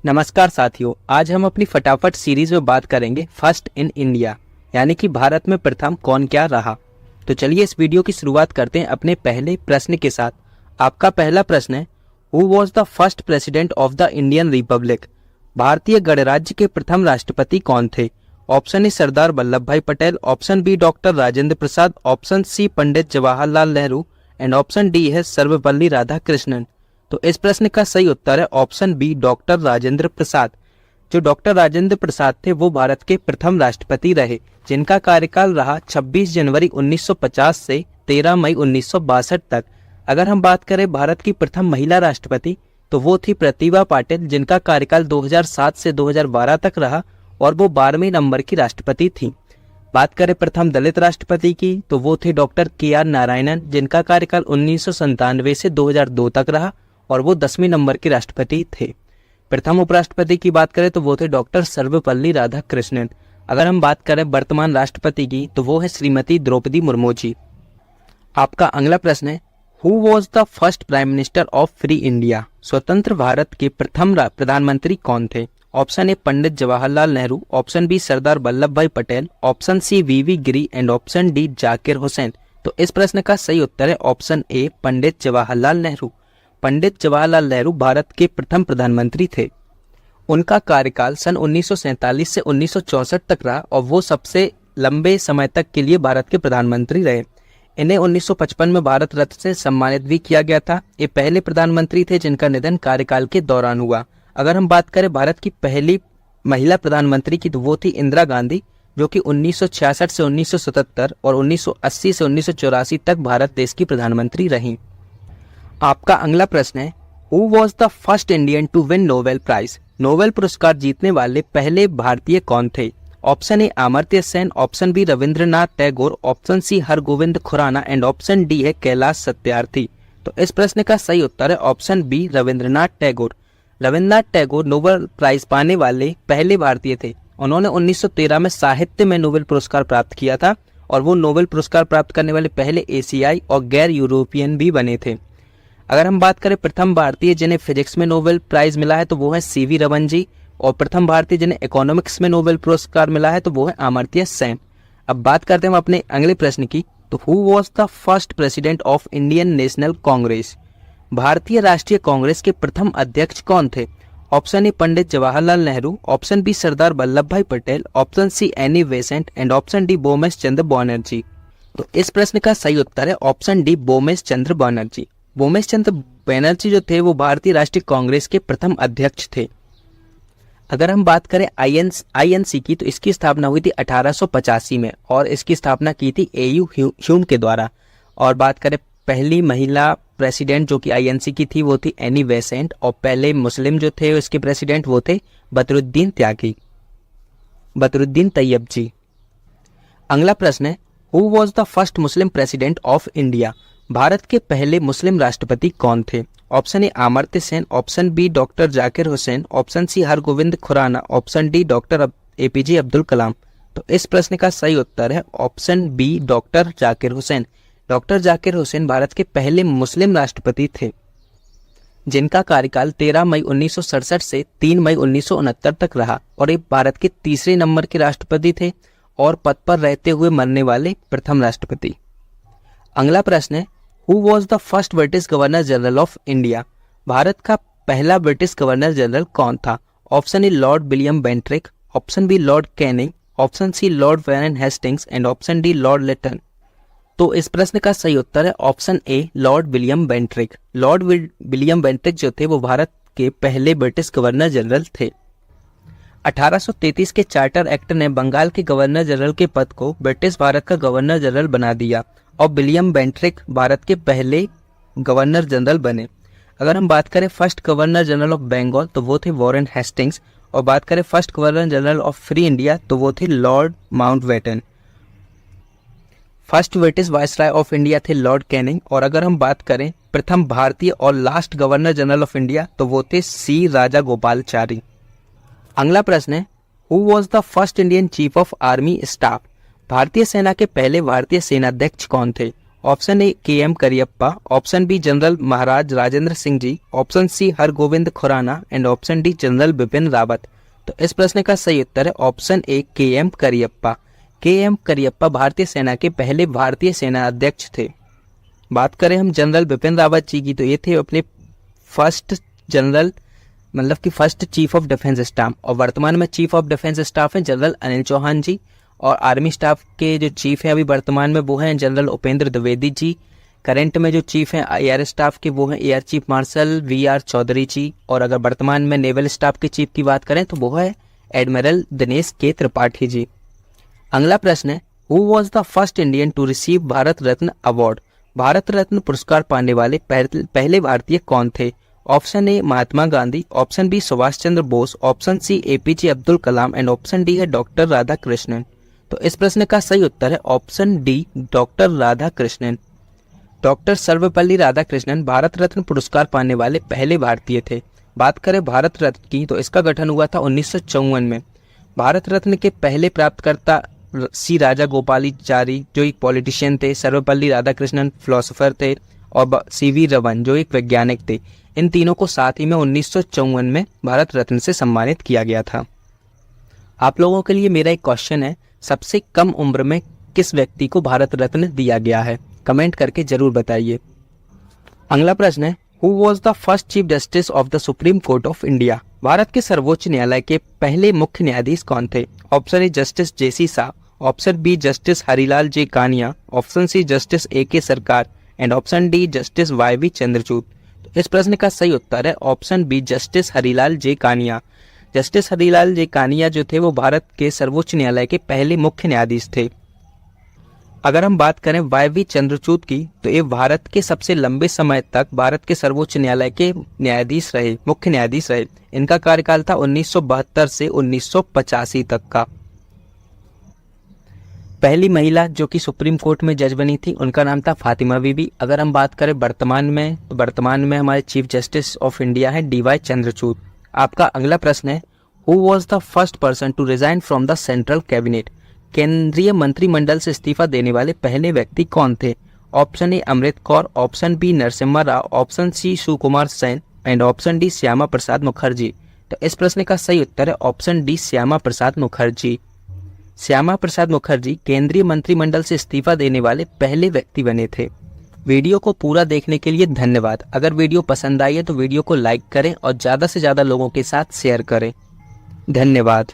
नमस्कार साथियों, आज हम अपनी फटाफट सीरीज में बात करेंगे फर्स्ट इन इंडिया, यानी कि भारत में प्रथम कौन क्या रहा। तो चलिए इस वीडियो की शुरुआत करते हैं अपने पहले प्रश्न के साथ। आपका पहला प्रश्न है, who was the first president of the Indian Republic? भारतीय गणराज्य के प्रथम राष्ट्रपति कौन थे? ऑप्शन ए सरदार वल्लभ भाई Patel, option B doctor Rajendra Prasad, option C Pandit Jawaharlal Nehru and option D है सर्वपल्ली राधाकृष्णन। तो इस प्रश्न का सही उत्तर है ऑप्शन बी डॉक्टर राजेंद्र प्रसाद। जो डॉक्टर राजेंद्र प्रसाद थे वो भारत के प्रथम राष्ट्रपति रहे, जिनका कार्यकाल रहा 26 जनवरी 1950 से 13 मई 1962 तक। अगर हम बात करें भारत की प्रथम महिला राष्ट्रपति तो वो थी प्रतिभा पाटिल, जिनका कार्यकाल 2007 से 2012 तक रहा और वो 12वें नंबर की राष्ट्रपति थी। बात करें प्रथम दलित राष्ट्रपति की तो वो थे डॉक्टर के.आर. नारायणन, जिनका कार्यकाल 1997 से 2002 तक रहा और वो 10वें नंबर के राष्ट्रपति थे। प्रथम उपराष्ट्रपति की बात करें तो वो थे डॉक्टर सर्वपल्ली राधाकृष्णन। अगर हम बात करें वर्तमान राष्ट्रपति की तो वो है श्रीमती द्रौपदी मुर्मू जी। आपका अगला प्रश्न है, who was the first prime minister of free India? स्वतंत्र भारत के प्रथम प्रधानमंत्री कौन थे? Option A Pandit Jawaharlal Nehru, option B Sardar Vallabh भाई Patel, option C V Giri and option D Zakir Hussain. तो इस प्रश्न का सही उत्तर है ऑप्शन ए पंडित जवाहरलाल नेहरू। पंडित जवाहरलाल नेहरू भारत के प्रथम प्रधानमंत्री थे। उनका कार्यकाल सन 1947 से 1964 तक रहा और वो सबसे लंबे समय तक के लिए भारत के प्रधानमंत्री रहे। इन्हें 1955 में भारत रत्न से सम्मानित भी किया गया था। ये पहले प्रधानमंत्री थे जिनका निधन कार्यकाल के दौरान हुआ। अगर हम बात करें भारत की पहली महिला प्रधानमंत्री की तो वो थी इंदिरा गांधी, जो कि 1966 से 1977 और 1980 से 1984 तक भारत देश की प्रधानमंत्री रहीं। आपका अगला प्रश्न है, who was the first Indian to win Nobel prize? Nobel पुरस्कार जीतने वाले पहले भारतीय कौन थे? Option A Amartya Sen, option B Rabindranath Tagore, option C Hargobind Khorana and option D है कैलाश सत्यार्थी। तो इस प्रश्न का सही उत्तर है option B Rabindranath Tagore. Rabindranath Tagore Nobel prize पाने वाले पहले भारतीय थे। उन्होंने 1913 में साहित्य में नोबेल पुरस्कार प्राप्त किया था और वो नोबेल पुरस्कार प्राप्त करने वाले पहले एशियाई और गैर यूरोपियन भी बने थे। अगर हम बात करें प्रथम भारतीय जिन्हें फिजिक्स में नोबेल प्राइज मिला है तो वो है सीवी रमन जी, और प्रथम भारतीय जिन्हें इकोनॉमिक्स में नोबेल पुरस्कार मिला है तो वो है अमर्त्य सेन। अब बात करते हैं अपने अगले प्रश्न की, तो who was the first president of Indian National Congress? भारतीय राष्ट्रीय कांग्रेस के प्रथम अध्यक्ष कौन थे? Option A Pandit Jawaharlal Nehru, option B Sardar Vallabh भाई Patel, option C Annie Besant and option D Bomesh Chandra Banerjee. तो इस प्रश्न का सही उत्तर है ऑप्शन डी बोमेश चंद्र बनर्जी। बोमेश चंद्र बनर्जी जो थे वो भारतीय राष्ट्रीय कांग्रेस के प्रथम अध्यक्ष थे। अगर हम बात करें आईएनसी की तो इसकी स्थापना हुई थी 1885 में और इसकी स्थापना की थी एयू ह्यूम के द्वारा। और बात करें पहली महिला प्रेसिडेंट जो कि आईएनसी की थी वो थी एनी बेसेंट, और पहले मुस्लिम जो थे इसके प्रेसिडेंट वो थे बदरुद्दीन तैयब जी। अगला प्रश्न है, who was the first Muslim president of India? Bharat के पहले मुस्लिम राष्ट्रपति कौन थे? Option A Amartya Sen, option B doctor Zakir Hussain, option C Hargobind Khurana, option D doctor APJ Abdul Kalam. तो इस प्रश्न का सही उत्तर है option B doctor Zakir Hussain. Doctor Zakir Hussain Bharat के पहले मुस्लिम राष्ट्रपति थे, जिनका कार्यकाल 13 मई 1967 से 3 मई 1969 तक रहा और ये भारत के तीसरे नंबर के राष्ट्रपति थे और पद पर रहते हुए मरने वाले प्रथम राष्ट्रपति। अगला प्रश्न है, who was the first British governor general of India? Bharat का पहला ब्रिटिश गवर्नर जनरल कौन था? Option A lord William Bentinck, option B lord Canning, option C lord Warren Hastings and option D lord Lytton. तो इस प्रश्न का सही उत्तर है option A lord William Bentinck. Lord William Bentinck जो थे वो भारत के पहले ब्रिटिश गवर्नर जनरल थे। 1833 के चार्टर एक्ट ने बंगाल के गवर्नर जनरल के पद को ब्रिटिश भारत का गवर्नर जनरल बना दिया और विलियम बेंट्रिक भारत के पहले गवर्नर जनरल बने। अगर हम बात करें first governor general of Bengal तो वो थे वॉरेन हेस्टिंग्स, और बात करें first governor general of free India तो वो थे Lord Mountbatten. First British viceroy of India थे लॉर्ड कैनिंग, और अगर हम बात करें प्रथम भारतीय और last governor general of India तो वो थे सी राजागोपालाचारी। अगला प्रश्न है, who was the first Indian chief of army staff? भारतीय सेना के पहले भारतीय सेनाध्यक्ष कौन थे? Option A KM Cariappa, option B general Maharaj Rajendra Singh ji, option C Hargobind Khorana and option D general Bipin Rawat. तो इस प्रश्न का सही उत्तर है option A KM Cariappa. KM Cariappa भारतीय सेना के पहले भारतीय सेना अध्यक्ष थे। बात करें हम जनरल बिपिन रावत जी की, तो ये थे अपने फर्स्ट जनरल, मतलब कि first chief of defence staff, और वर्तमान में चीफ ऑफ डिफेंस स्टाफ हैं जनरल अनिल चौहान जी। और आर्मी स्टाफ के जो चीफ हैं अभी वर्तमान में वो हैं जनरल उपेंद्र द्विवेदी जी। करंट में जो चीफ हैं एयर स्टाफ के वो हैं air chief marshal VR Chaudhary ji. और अगर वर्तमान में नेवल स्टाफ के चीफ की बात करें तो वो है एडमिरल दिनेश के त्रिपाठी जी। अगला प्रश्न है, who was the first Indian to receive Bharat Ratna award? Bharat Ratna पुरस्कार पाने वाले पहले भारतीय कौन थे? Option A Mahatma Gandhi, option B Subhash Chandra Bose, option C APJ Abdul Kalam and option D है डॉक्टर राधाकृष्णन। तो इस प्रश्न का सही उत्तर है option D doctor Radhakrishnan. Doctor Sarvepalli Radhakrishnan Bharat Ratna पुरस्कार पाने वाले पहले भारतीय थे। बात करें भारत रत्न की, तो इसका गठन हुआ था 1954 में। भारत रत्न के पहले प्राप्तकर्ता सी राजा गोपालाचारी जो एक पॉलिटिशियन थे, सर्वपल्ली राधाकृष्णन फिलोसोफर थे, और CV रमन जो एक वैज्ञानिक थे। इन तीनों को साथ ही में 1954 में भारत रत्न से सम्मानित किया गया था। आप लोगों के लिए मेरा एक क्वेश्चन है, सबसे कम उम्र में किस व्यक्ति को भारत रत्न दिया गया है? कमेंट करके जरूर बताइए। अगला प्रश्न है, who was the first chief justice of the Supreme Court of India? Bharat के सर्वोच्च न्यायालय के पहले मुख्य न्यायाधीश कौन थे? Option A justice JC Shah, option B justice Harilal J Kania, option C justice AK Sarkar and option D justice YV Chandrachud. तो इस प्रश्न का सही उत्तर है option B justice Harilal J Kania. Justice Harilal J Kania जो थे वो भारत के सर्वोच्च न्यायालय के पहले मुख्य न्यायाधीश थे। अगर हम बात करें YV चंद्रचूड़ की, तो ये भारत के सबसे लंबे समय तक भारत के सर्वोच्च न्यायालय के न्यायाधीश रहे, मुख्य न्यायाधीश रहे। इनका कार्यकाल था 1972 से 1985 तक का। पहली महिला जो कि सुप्रीम कोर्ट में जज बनी थी उनका नाम था फातिमा बीबी। अगर हम बात करें वर्तमान में, तो वर्तमान में हमारे चीफ जस्टिस ऑफ इंडिया है DY चंद्रचूड़। आपका अगला प्रश्न है, who was the first person to resign from the central cabinet? केंद्रीय मंत्रिमंडल से इस्तीफा देने वाले पहले व्यक्ति कौन थे? Option A Amrit Kaur, option B Narasimha Rao, option C Shivkumar Sen and option D Shyama Prasad Mukherjee. तो इस प्रश्न का सही उत्तर है ऑप्शन डी श्यामा प्रसाद मुखर्जी। श्यामा प्रसाद मुखर्जी केंद्रीय मंत्रिमंडल से इस्तीफा देने वाले पहले व्यक्ति बने थे। वीडियो को पूरा देखने के लिए धन्यवाद। अगर वीडियो पसंद आई है तो वीडियो को लाइक करें और ज़्यादा से ज़्यादा लोगों के साथ शेयर करें। धन्यवाद।